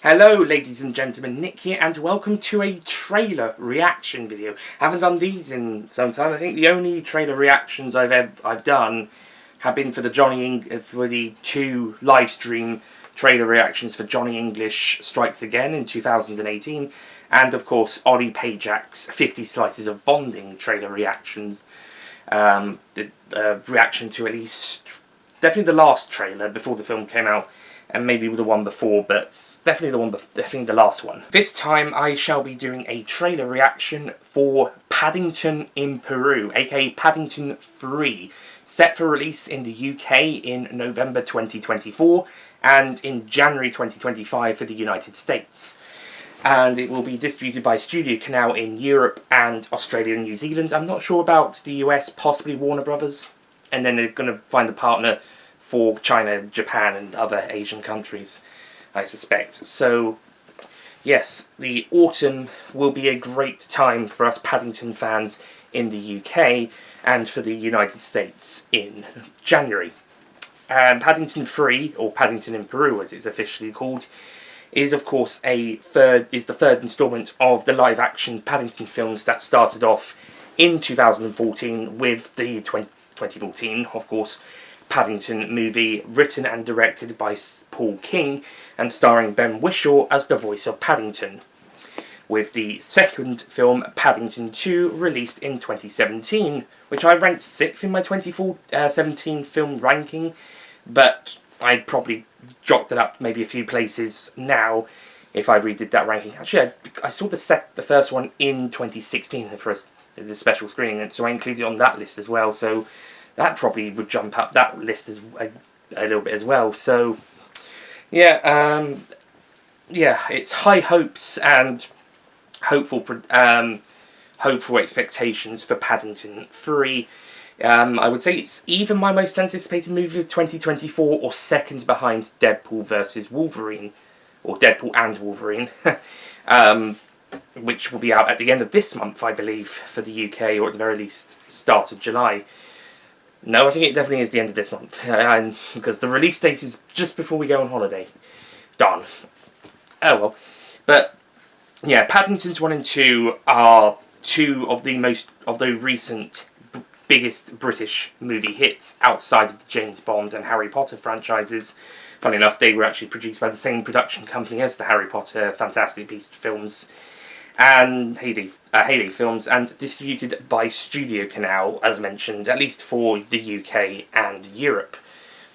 Hello ladies and gentlemen, Nick here and welcome to a trailer reaction video. Haven't done these in some time. I think the only trailer reactions I've done have been for the two live stream trailer reactions for Johnny English Strikes Again in 2018 and of course Ollie Pajak's 50 Slices of Bonding trailer reactions. The reaction to at least definitely the last trailer before the film came out, and maybe the one before, but definitely the last one. This time I shall be doing a trailer reaction for Paddington in Peru, aka Paddington 3, set for release in the UK in November 2024 and in January 2025 for the United States. And it will be distributed by Studio Canal in Europe and Australia and New Zealand. I'm not sure about the US, possibly Warner Brothers. And then they're going to find a partner for China, Japan and other Asian countries, I suspect. So, yes, the autumn will be a great time for us Paddington fans in the UK and for the United States in January. Paddington 3, or Paddington in Peru as it's officially called, is of course the third instalment of the live-action Paddington films that started off in 2014 with the 2014, of course, Paddington movie, written and directed by Paul King and starring Ben Whishaw as the voice of Paddington, with the second film Paddington 2 released in 2017, which I ranked 6th in my 2017 film ranking, but I'd probably dropped it up maybe a few places now if I redid that ranking. Actually, I saw the first one in 2016 for the special screening, and so I included it on that list as well, so that probably would jump up that list as a little bit as well. So, yeah, it's high hopes and hopeful expectations for Paddington 3. I would say it's either my most anticipated movie of 2024 or second behind Deadpool vs. Wolverine, or Deadpool and Wolverine, which will be out at the end of this month, I believe, for the UK, or at the very least, start of July. No, I think it definitely is the end of this month, because the release date is just before we go on holiday. Darn. Oh well. But, yeah, Paddingtons 1 and 2 are two of the recent biggest British movie hits outside of the James Bond and Harry Potter franchises. Funny enough, they were actually produced by the same production company as the Harry Potter Fantastic Beasts films and Hayley films, and distributed by Studio Canal, as mentioned, at least for the UK and Europe,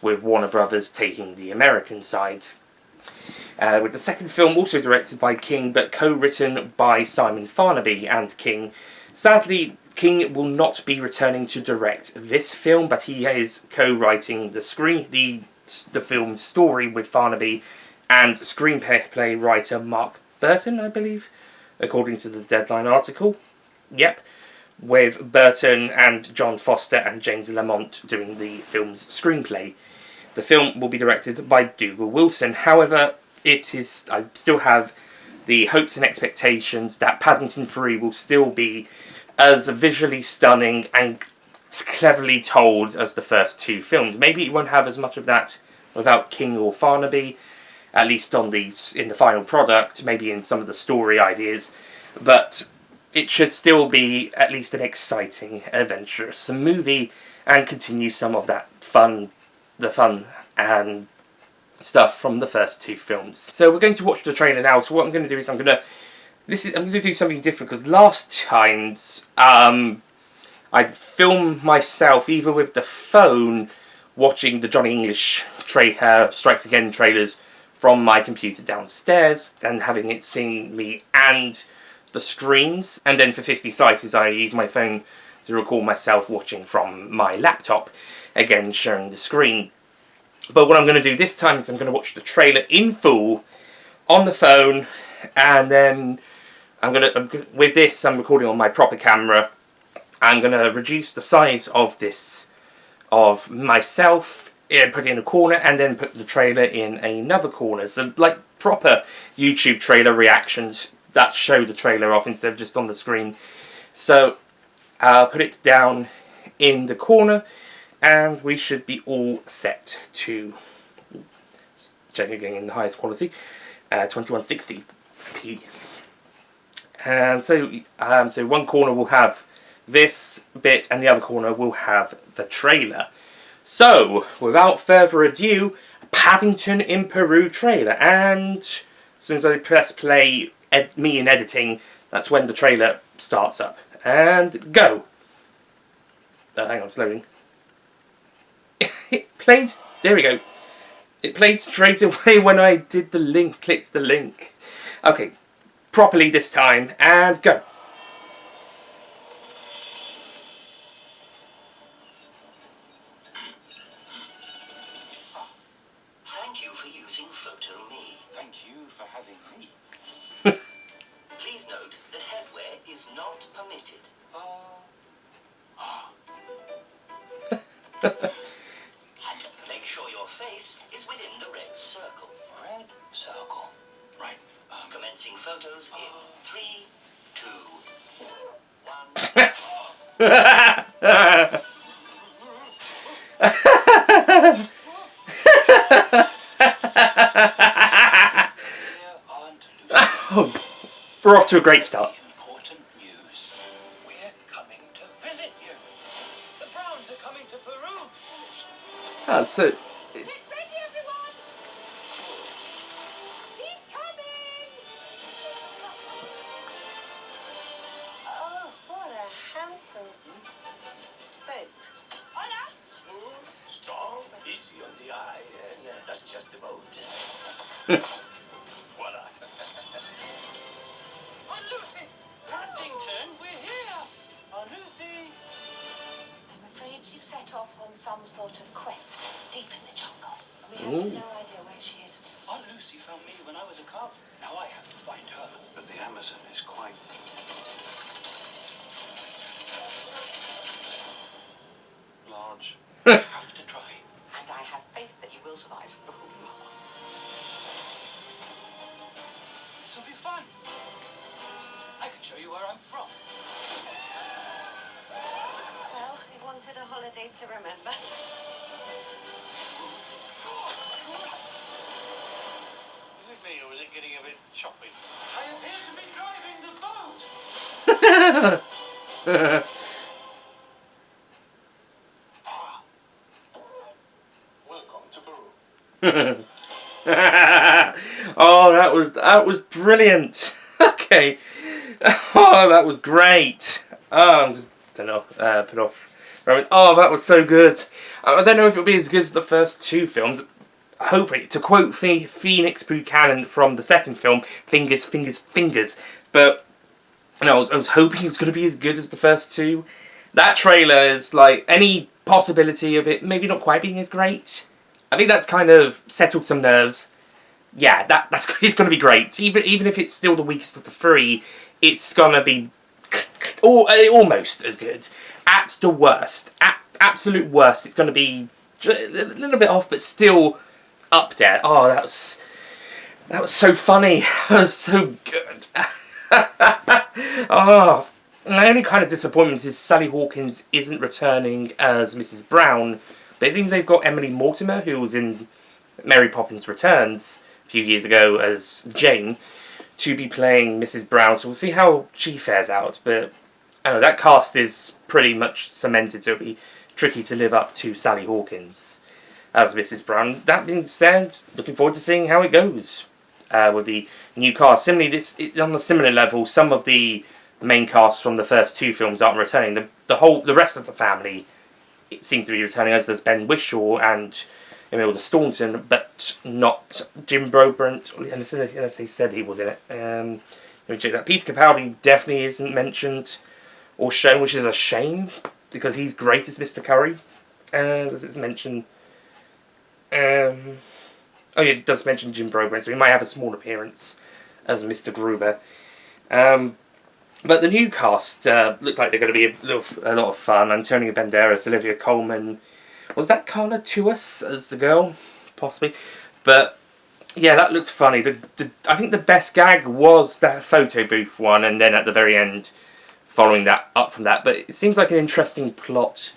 with Warner Brothers taking the American side. With the second film also directed by King, but co-written by Simon Farnaby and King. Sadly, King will not be returning to direct this film, but he is co-writing the film's story with Farnaby and screenplay writer Mark Burton, I believe, according to the Deadline article. Yep, with Burton and John Foster and James Lamont doing the film's screenplay. The film will be directed by Dougal Wilson. However, I still have the hopes and expectations that Paddington 3 will still be as visually stunning and cleverly told as the first two films. Maybe it won't have as much of that without King or Farnaby, at least in the final product, maybe in some of the story ideas, but it should still be at least an exciting, adventurous movie and continue some of that fun and stuff from the first two films. So we're going to watch the trailer now. So what I'm going to do is I'm going to do something different, because last times I filmed myself either with the phone watching the Johnny English Strikes Again trailers from my computer downstairs, and having it seen me and the screens, and then for 50 Slices I used my phone to record myself watching from my laptop, again sharing the screen. But what I'm going to do this time is I'm going to watch the trailer in full on the phone, and then with this I'm recording on my proper camera. I'm going to reduce the size of myself, put it in a corner, and then put the trailer in another corner. So like proper YouTube trailer reactions that show the trailer off instead of just on the screen. So I'll put it down in the corner, and we should be all set to, checking again in the highest quality, 2160p. And so one corner will have this bit, and the other corner will have the trailer. So, without further ado, Paddington in Peru trailer. And as soon as I press play, me in editing, that's when the trailer starts up. And go! Hang on, it's loading. It plays. There we go. It played straight away when I did the link, clicked the link. Okay, properly this time, and go. Thank you for using PhotoMe. Thank you for having me. Please note that headwear is not permitted. Make sure your face is within the red circle. Red circle. Right. Commencing photos in 3, 2, 1. Oh, we're off to a great start. Important news. We're coming to visit you. The Browns are coming to Peru. Ah, so Get ready, everyone! He's coming! Oh, what a handsome boat. Hola! Smooth, strong, easy on the eye, and that's just the boat. Voila. Aunt Lucy! Paddington, we're here! Aunt Lucy! I'm afraid she set off on some sort of quest deep in the jungle. We have no idea where she is. Aunt Lucy found me when I was a cub. Now I have to find her. But the Amazon is quite... large. I have to try. And I have faith that you will survive. This will be fun. I can show you where I'm from. Well, we wanted a holiday to remember. Is it me or is it getting a bit choppy? I appear to be driving the boat. Welcome to Peru. Oh, that was brilliant. Okay. Oh, that was great. I'm just, I don't know, put off. Oh, that was so good. I don't know if it'll be as good as the first two films. Hopefully, to quote Phoenix Buchanan from the second film, fingers, fingers, fingers. But no, I was hoping it was going to be as good as the first two. That trailer is like any possibility of it maybe not quite being as great. I think that's kind of settled some nerves. Yeah, that's it's going to be great. Even if it's still the weakest of the three, it's going to be almost as good. At the worst, absolute worst, it's going to be a little bit off, but still up there. Oh, that was so funny. That was so good. Oh, my only kind of disappointment is Sally Hawkins isn't returning as Mrs. Brown. But it seems they've got Emily Mortimer, who was in Mary Poppins Returns a few years ago as Jane, to be playing Mrs. Brown. So we'll see how she fares out. But I don't know, that cast is pretty much cemented, so it'll be tricky to live up to Sally Hawkins as Mrs. Brown. That being said, looking forward to seeing how it goes with the new cast. Similarly, on the similar level, some of the main cast from the first two films aren't returning. The rest of the family, it seems to be returning, as does Ben Whishaw and Imelda Staunton, but not Jim Broadbent, unless they said he was in it. Let me check that. Peter Capaldi definitely isn't mentioned or shown, which is a shame, because he's great as Mr. Curry. Does it mention... oh yeah, it does mention Jim Broadbent, so he might have a small appearance as Mr. Gruber. But the new cast look like they're going to be a lot of fun. Antonio Banderas, Olivia Colman. Was that Carla Tuas as the girl? Possibly. But yeah, that looked funny. I think the best gag was that photo booth one, and then at the very end, following that up from that. But it seems like an interesting plot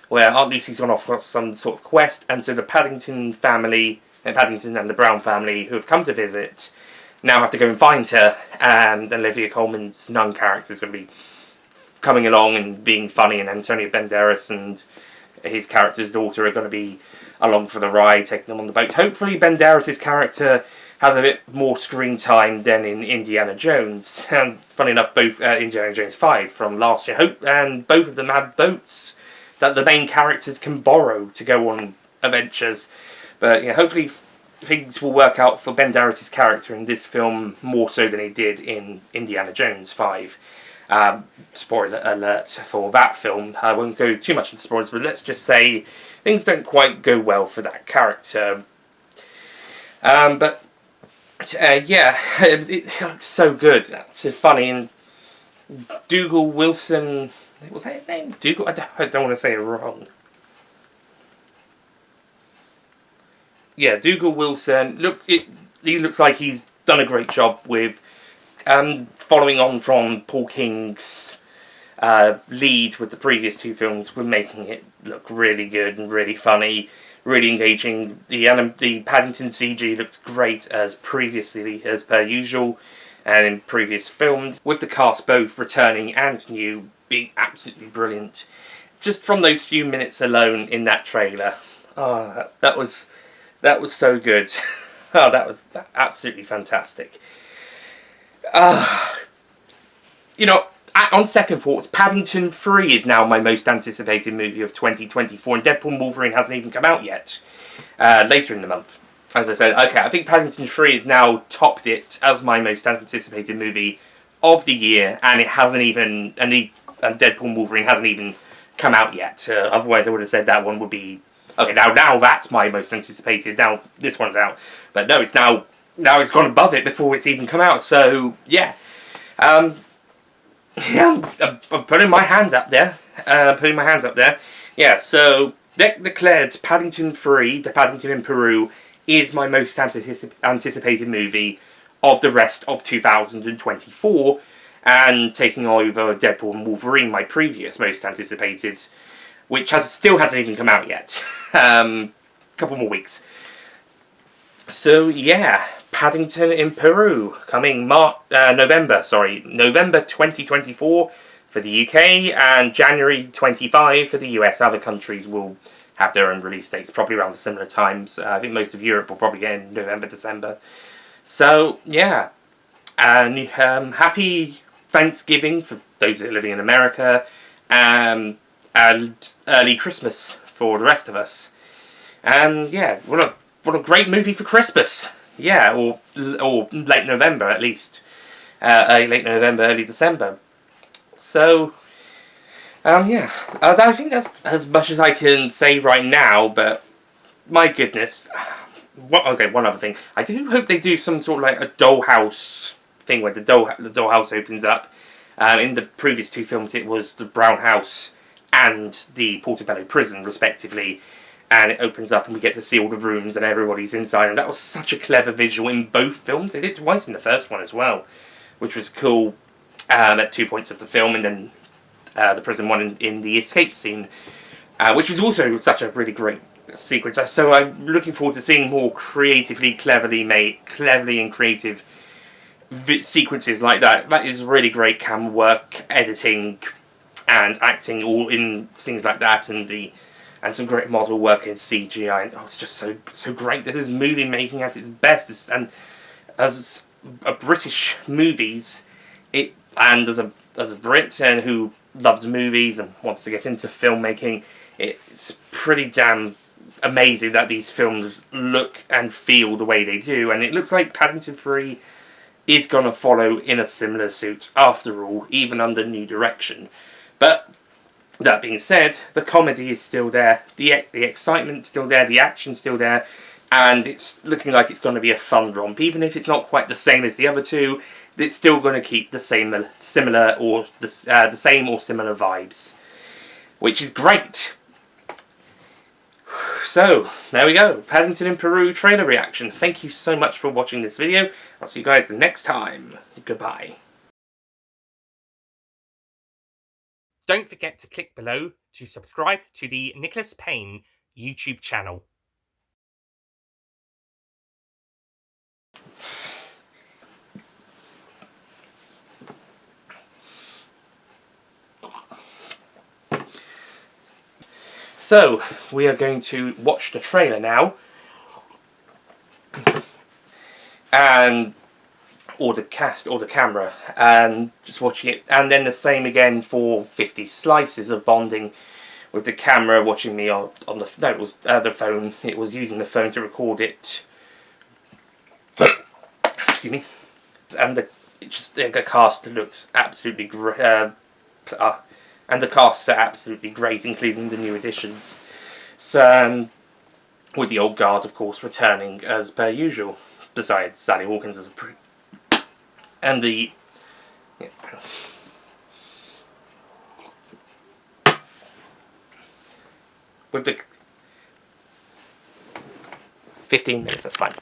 where Aunt Lucy's gone off on some sort of quest, and so the Paddington family, Paddington and the Brown family, who have come to visit, now have to go and find her, and Olivia Colman's nun character is going to be coming along and being funny, and Antonio Banderas and his character's daughter are going to be along for the ride, taking them on the boat. Hopefully Banderas' character has a bit more screen time than in Indiana Jones. And funny enough, both Indiana Jones 5 from last year, and both of them have boats that the main characters can borrow to go on adventures. But yeah, hopefully things will work out for Banderas' character in this film more so than he did in Indiana Jones 5. Spoiler alert for that film. I won't go too much into spoilers, but let's just say things don't quite go well for that character. Yeah, it looks so good. It's so funny. And Dougal Wilson, was that his name? Dougal? I don't want to say it wrong. Yeah, Dougal Wilson. He looks like he's done a great job with following on from Paul King's lead with the previous two films. We're making it look really good and really funny, really engaging. The Paddington CG looks great as previously, as per usual, and in previous films, with the cast both returning and new being absolutely brilliant. Just from those few minutes alone in that trailer, that was so good. That was absolutely fantastic. On second thoughts, Paddington 3 is now my most anticipated movie of 2024, and Deadpool & Wolverine hasn't even come out yet. Later in the month. As I said, okay, I think Paddington 3 has now topped it as my most anticipated movie of the year, and it hasn't even, and Deadpool & Wolverine hasn't even come out yet. Otherwise I would have said that one would be, okay, now that's my most anticipated, now this one's out. But no, it's now it's gone above it before it's even come out, so yeah. Yeah, I'm putting my hands up there. Yeah, so declared Paddington 3, The Paddington in Peru, is my most anticipated movie of the rest of 2024, and taking over Deadpool & Wolverine, my previous most anticipated, which still hasn't even come out yet. Couple more weeks. So yeah, Paddington in Peru, coming November 2024 for the UK, and January 25 for the US. Other countries will have their own release dates, probably around similar times. I think most of Europe will probably get in November, December. So yeah, and happy Thanksgiving for those that are living in America, and early Christmas for the rest of us. And yeah, what a great movie for Christmas. Yeah, or late November at least. Late November, early December. So, yeah. I think that's as much as I can say right now, but my goodness. Okay, one other thing. I do hope they do some sort of like a dollhouse thing where the dollhouse opens up. In the previous two films it was the Brown House and the Portobello Prison, respectively. And it opens up and we get to see all the rooms and everybody's inside. And that was such a clever visual in both films. They did it twice in the first one as well, which was cool at 2 points of the film. And then the prison one in the escape scene, which was also such a really great sequence. So I'm looking forward to seeing more cleverly and creative sequences like that. That is really great camera work, editing, and acting all in things like that, and some great model work in CGI. And, it's just so great. This is movie making at its best. And as a British movies, and as a Brit and who loves movies and wants to get into filmmaking, it's pretty damn amazing that these films look and feel the way they do. And it looks like Paddington 3 is going to follow in a similar suit after all, even under new direction. But that being said, the comedy is still there, the excitement's still there, the action's still there, and it's looking like it's going to be a fun romp. Even if it's not quite the same as the other two, it's still going to keep the same or similar vibes, which is great. So, there we go. Paddington in Peru trailer reaction. Thank you so much for watching this video. I'll see you guys next time. Goodbye. Don't forget to click below to subscribe to the Nicholas Payne YouTube channel. So, we are going to watch the trailer now. And or the cast or the camera, and just watching it, and then the same again for 50 slices of bonding with the camera, watching me on the no, it was the phone. It was using the phone to record it. Excuse me. And the cast looks absolutely great, and the cast are absolutely great, including the new additions. So, with the old guard, of course, returning as per usual. Besides Sally Hawkins as a and the yeah. With the 15 minutes, that's fine.